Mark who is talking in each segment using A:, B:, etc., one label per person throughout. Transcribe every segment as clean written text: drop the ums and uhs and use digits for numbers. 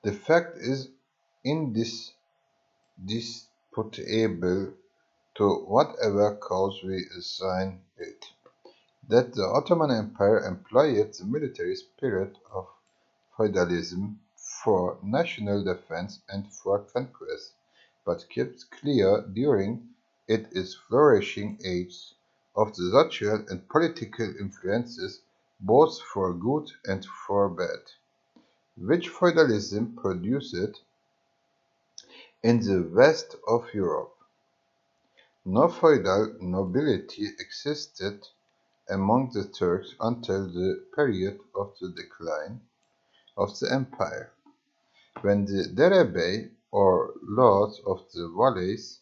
A: The fact is indisputable to whatever cause we assign it, that the Ottoman Empire employed the military spirit of feudalism for national defense and for conquest, but kept clear during its flourishing age of the social and political influences both for good and for bad, which feudalism produced in the west of Europe. No feudal nobility existed among the Turks until the period of the decline of the empire, when the derebey, or lords of the valleys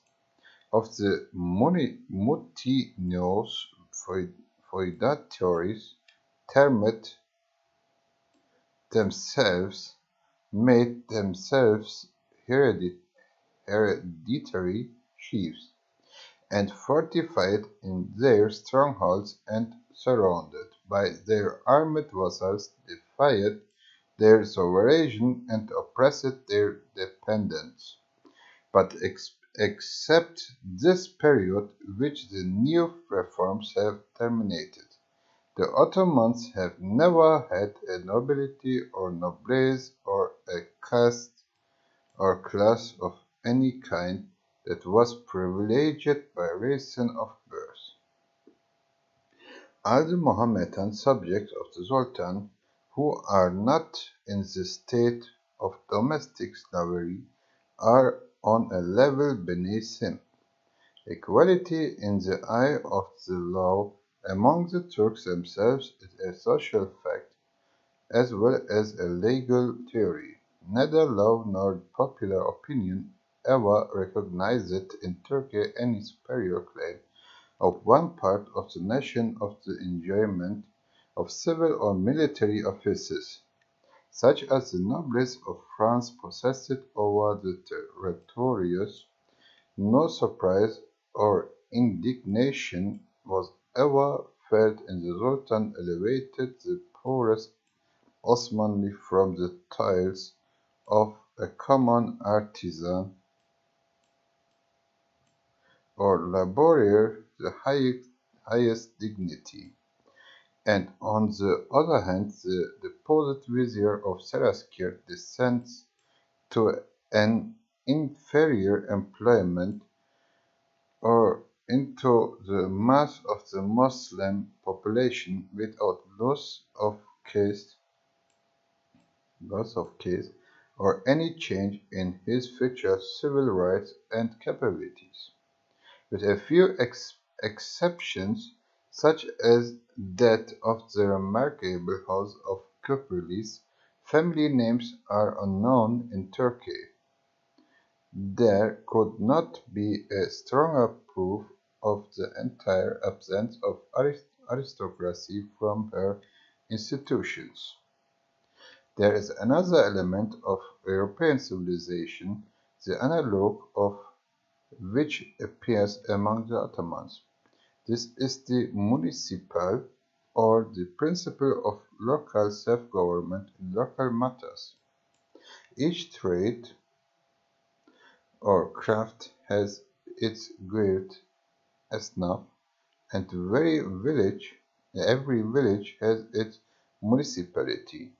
A: of the mutinous feudatories, termed themselves, made themselves hereditary chiefs, and fortified in their strongholds and surrounded by their armed vassals, defied their sovereign and oppressed their dependents. But except this period which the new reforms have terminated, the Ottomans have never had a nobility or noblesse or a caste or class of any kind that was privileged by reason of birth. All the Mohammedan subjects of the Sultan who are not in the state of domestic slavery are on a level beneath him. Equality in the eye of the law among the Turks themselves is a social fact as well as a legal theory. Neither law nor popular opinion ever recognized in Turkey any superior claim of one part of the nation of the enjoyment of civil or military offices, such as the noblesse of France possessed over the territories. No surprise or indignation was ever felt in the Sultan elevated the poorest Osmanli from the tiles of a common artisan or laborer the highest dignity, and on the other hand the deposed vizier of Seraskier descends to an inferior employment or into the mass of the Moslem population without loss of caste or any change in his future civil rights and capabilities. With a few exceptions, such as that of the remarkable house of Köprülüs, family names are unknown in Turkey. There could not be a stronger proof of the entire absence of aristocracy from her institutions. There is another element of European civilization, the analogue of which appears among the Ottomans. This is the municipal, or the principle of local self-government in local matters. Each trade or craft has its guild, esnaf, and every village has its municipality.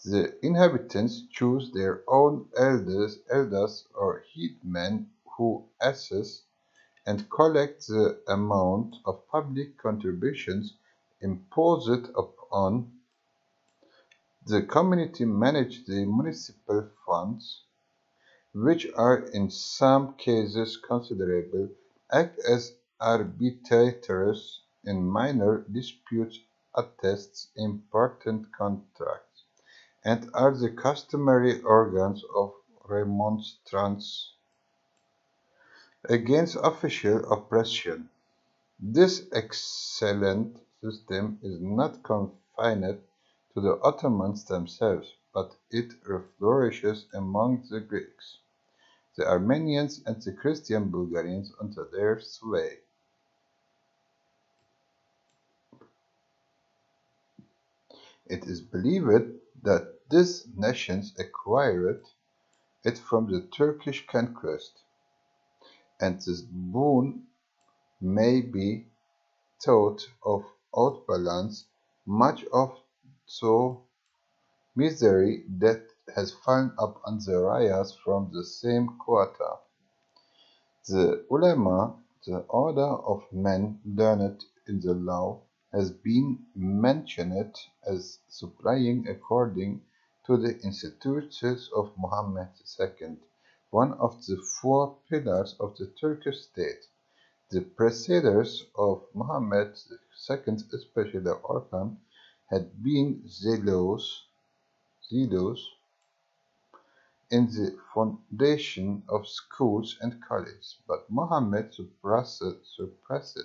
A: The inhabitants choose their own elders or headmen who assess and collect the amount of public contributions imposed upon the community, manage the municipal funds, which are in some cases considerable, act as arbitrators in minor disputes, attest important contracts, and are the customary organs of remonstrance against official oppression. This excellent system is not confined to the Ottomans themselves, but it flourishes among the Greeks, the Armenians, and the Christian Bulgarians under their sway. It is believed that These nations acquired it from the Turkish conquest, and this boon may be thought of outbalance much of the misery that has fallen upon the rayas from the same quarter. The ulema, the order of men learned in the law, has been mentioned as supplying, according to the institutes of Mohammed II, one of the four pillars of the Turkish state. The preceders of Mohammed II, especially Orhan, had been zealous in the foundation of schools and colleges, but Mohammed surpassed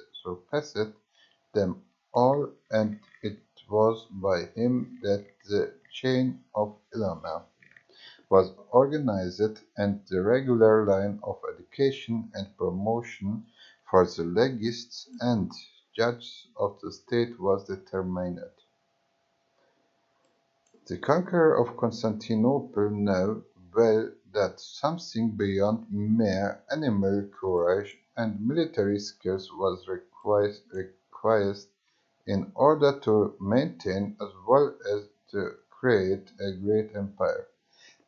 A: them all, and it was by him that the chain of ulama was organized and the regular line of education and promotion for the legists and judges of the state was determined. The conqueror of Constantinople knew well that something beyond mere animal courage and military skills was required in order to maintain as well as to create a great empire.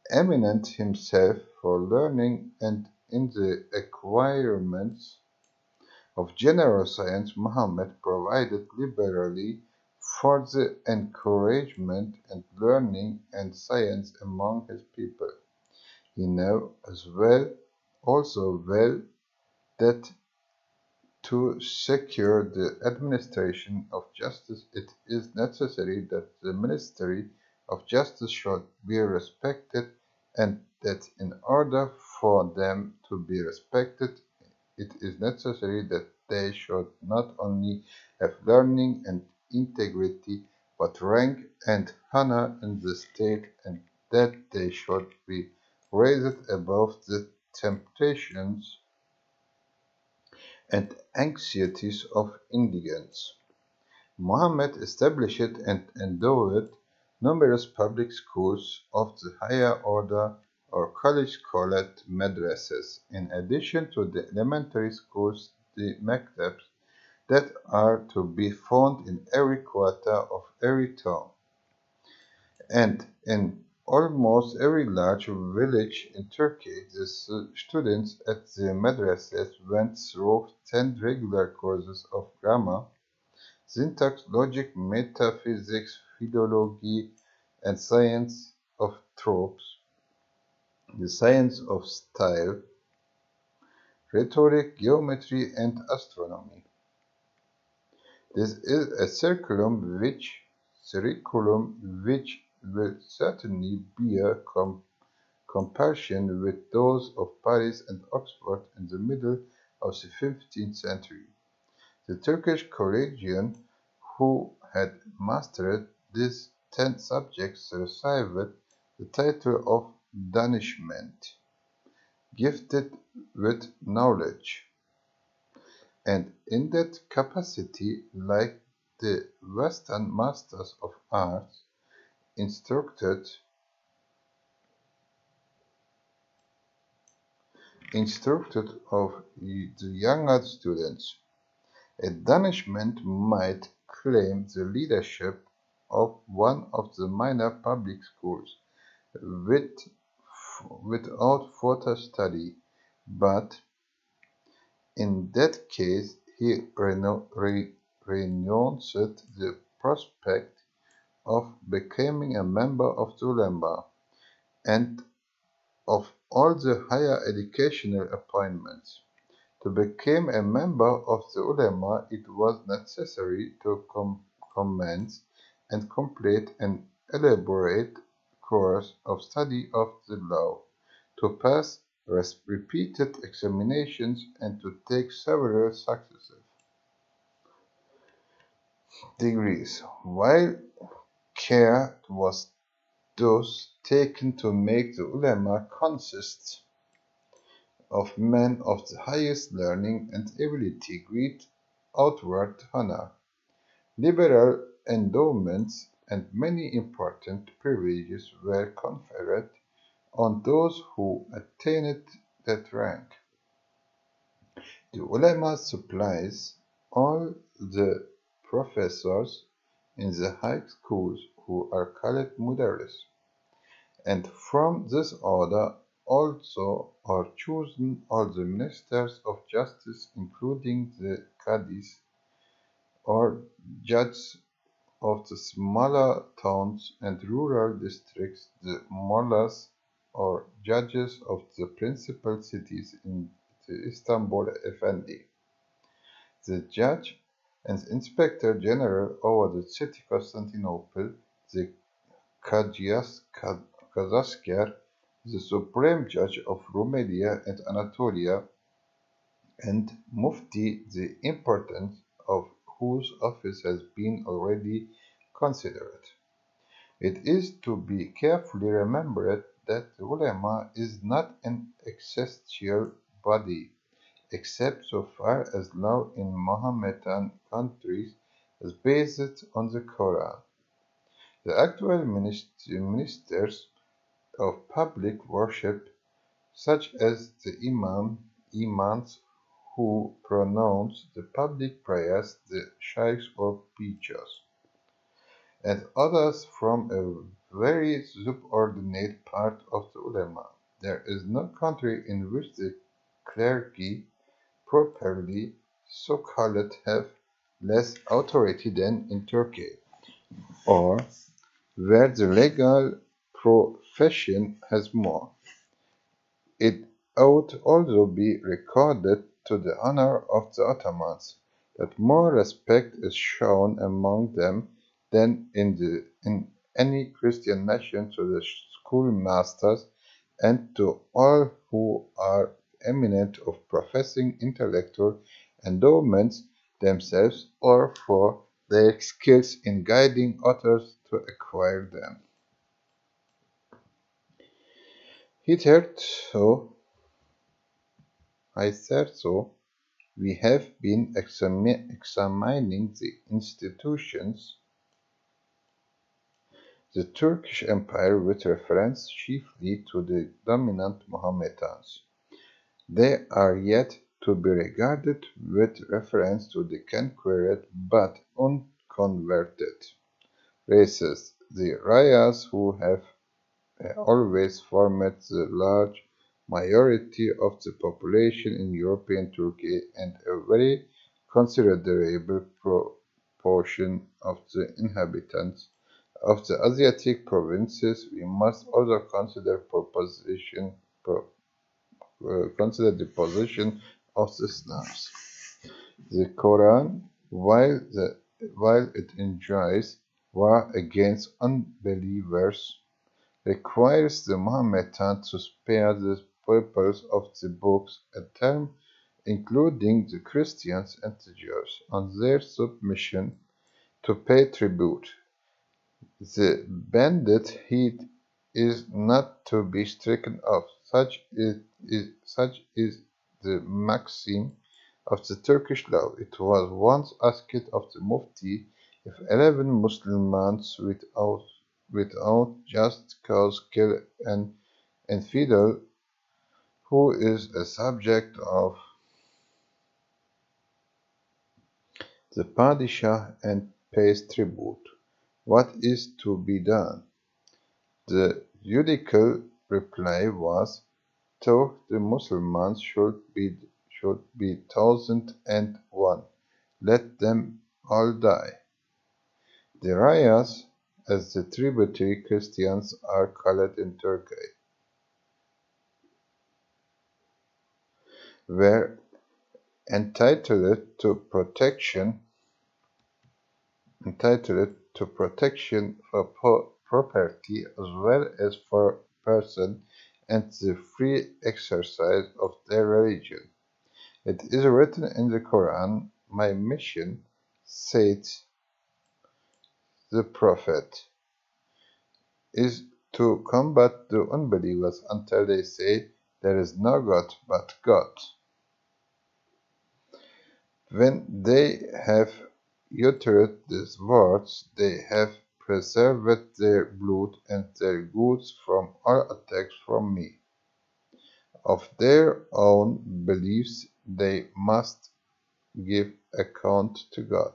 A: Eminent himself for learning and in the acquirements of general science, Muhammad provided liberally for the encouragement and learning and science among his people. He knew also well, that to secure the administration of justice it is necessary that the ministry of justice should be respected, and that in order for them to be respected it is necessary that they should not only have learning and integrity, but rank and honor in the state, and that they should be raised above the temptations and anxieties of indigence. Muhammad established and endowed numerous public schools of the higher order or college called madrasas, in addition to the elementary schools, the maktabs, that are to be found in every quarter of every town, and in almost every large village in Turkey. The students at the madrasas went through 10 regular courses of grammar, syntax, logic, metaphysics, philology, and science of tropes, the science of style, rhetoric, geometry, and astronomy. This is a curriculum which will certainly bear comparison with those of Paris and Oxford in the middle of the 15th century. The Turkish collegian who had mastered these 10 subjects received the title of danishment, gifted with knowledge, and in that capacity, like the Western masters of arts, instructed of the younger students. A danishment might claim the leadership of one of the minor public schools without further study, but in that case he renounced the prospect of becoming a member of the ulema and of all the higher educational appointments. To become a member of the ulema it was necessary to commence and complete an elaborate course of study of the law, to pass repeated examinations, and to take several successive degrees, while care was thus taken to make the ulema consist of men of the highest learning and ability, great outward honor, liberal endowments, and many important privileges were conferred on those who attained that rank. The ulama supplies all the professors in the high schools who are called mudarris, and from this order also are chosen all the ministers of justice, including the qadis or judges of the smaller towns and rural districts, the mullahs or judges of the principal cities in the Istanbul Effendi, the judge and inspector general over the city Constantinople, the Kazasker, the supreme judge of Rumelia and Anatolia, and Mufti, the importance of whose office has been already considered. It is to be carefully remembered that the ulema is not an ecclesiastical body, except so far as law in Mohammedan countries is based on the Quran. The actual ministers of public worship, such as the imams who pronounce the public prayers, the sheikhs or preachers, and others from a very subordinate part of the ulema. There is no country in which the clergy, properly so called, have less authority than in Turkey, or where the legal profession has more. It ought also be recorded to the honor of the Ottomans that more respect is shown among them than in any Christian nation to the schoolmasters and to all who are eminent of professing intellectual endowments themselves or for their skills in guiding others to acquire them. Hitherto, we have been examining the institutions the Turkish Empire with reference chiefly to the dominant Mohammedans. They are yet to be regarded with reference to the conquered but unconverted races, the Rayas, who have always formed the large majority of the population in European Turkey and a very considerable proportion of the inhabitants of the Asiatic provinces. We must also consider the position of the Slavs. The Quran, while it enjoins war against unbelievers, requires the Mohammedans to spare the pupils of the books a term including the Christians and the Jews, on their submission to pay tribute. The banded heat is not to be stricken off. Such is the maxim of the Turkish law. It was once asked of the Mufti if 11 Muslims without just cause kill an infidel who is a subject of the Padishah and pays tribute, what is to be done? The judicial reply was, though the Muslims should be 1,001, let them all die. The Rayas, as the tributary Christians are called in Turkey, were entitled to protection for property as well as for person and the free exercise of their religion. It is written in the Quran, "My mission," said the Prophet, "is to combat the unbelievers until they say, 'There is no God but God.' When they have uttered these words, they have preserved their blood and their goods from all attacks from me. Of their own beliefs they must give account to God.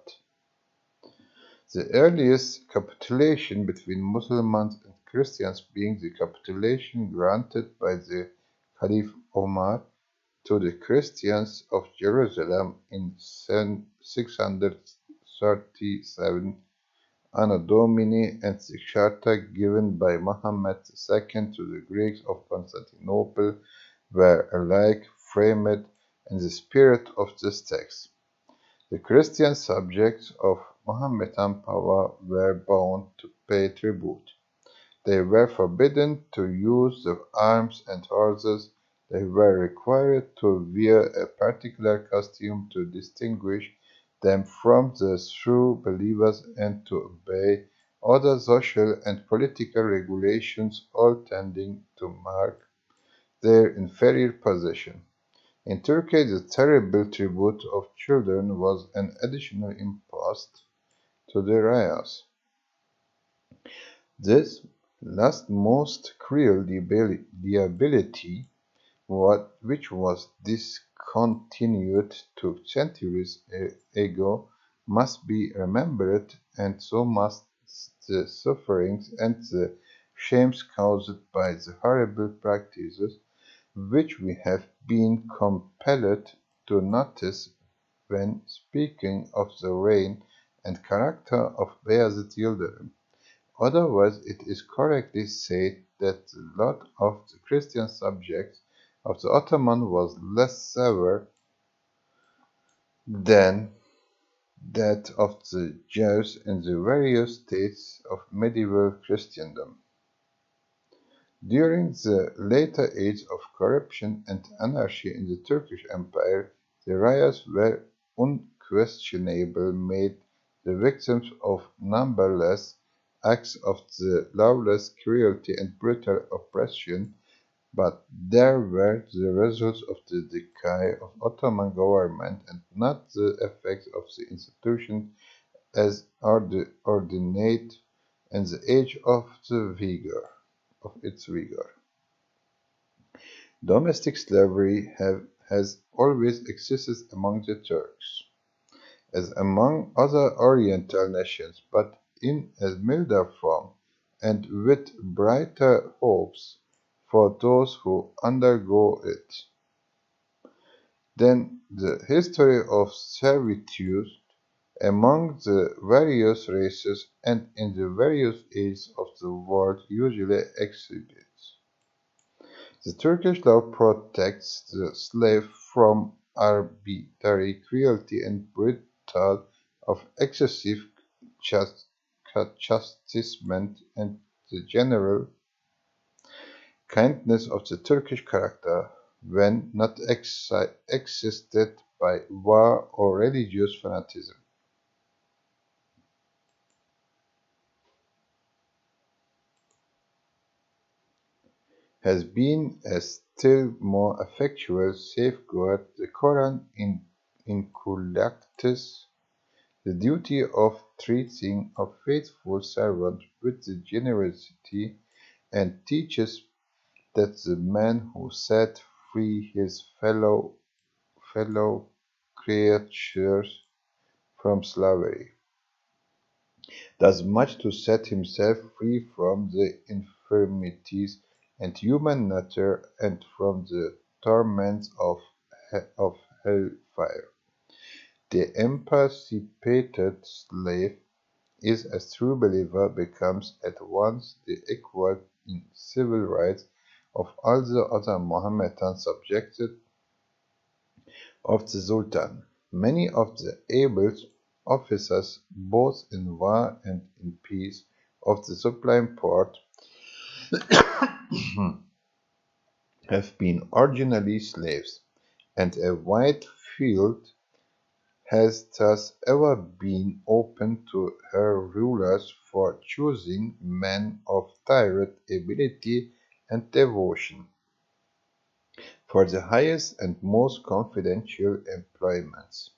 A: The earliest capitulation between Muslims and Christians being the capitulation granted by the Caliph Omar to the Christians of Jerusalem in 637 Anno Domini, and the charter given by Mohammed II to the Greeks of Constantinople were alike framed in the spirit of this text. The Christian subjects of Mohammedan power were bound to pay tribute. They were forbidden to use the arms and horses. They were required to wear a particular costume to distinguish them from the true believers and to obey other social and political regulations, all tending to mark their inferior position. In Turkey, the terrible tribute of children was an additional impost to the rayas. This last most cruel liability, which was discontinued 2 centuries ago, must be remembered, and so must the sufferings and the shames caused by the horrible practices which we have been compelled to notice when speaking of the reign and character of Bayezid Yıldırım. Otherwise, it is correctly said that the lot of the Christian subjects of the Ottoman was less severe than that of the Jews in the various states of medieval Christendom. During the later age of corruption and anarchy in the Turkish Empire, the riots were unquestionably made the victims of numberless acts of the lawless cruelty and brutal oppression, but they were the results of the decay of Ottoman government and not the effects of the institution as ornate in the age of its vigor. Domestic slavery has always existed among the Turks, as among other Oriental nations, but in a milder form, and with brighter hopes for those who undergo it, than the history of servitude among the various races and in the various ages of the world usually exhibits. The Turkish law protects the slave from arbitrary cruelty and brutal of excessive chastisement, and the general kindness of the Turkish character, when not excited by war or religious fanatism, has been a still more effectual safeguard. The Koran inculcates the duty of treating a faithful servant with generosity, and teaches that the man who set free his fellow creatures from slavery does much to set himself free from the infirmities and human nature and from the torments of hellfire. The emancipated slave is, as true believer, becomes at once the equal in civil rights of all the other Mohammedan subjects of the Sultan. Many of the able officers, both in war and in peace, of the Supreme Porte have been originally slaves, and a wide field has thus ever been open to her rulers for choosing men of direct ability and devotion for the highest and most confidential employments.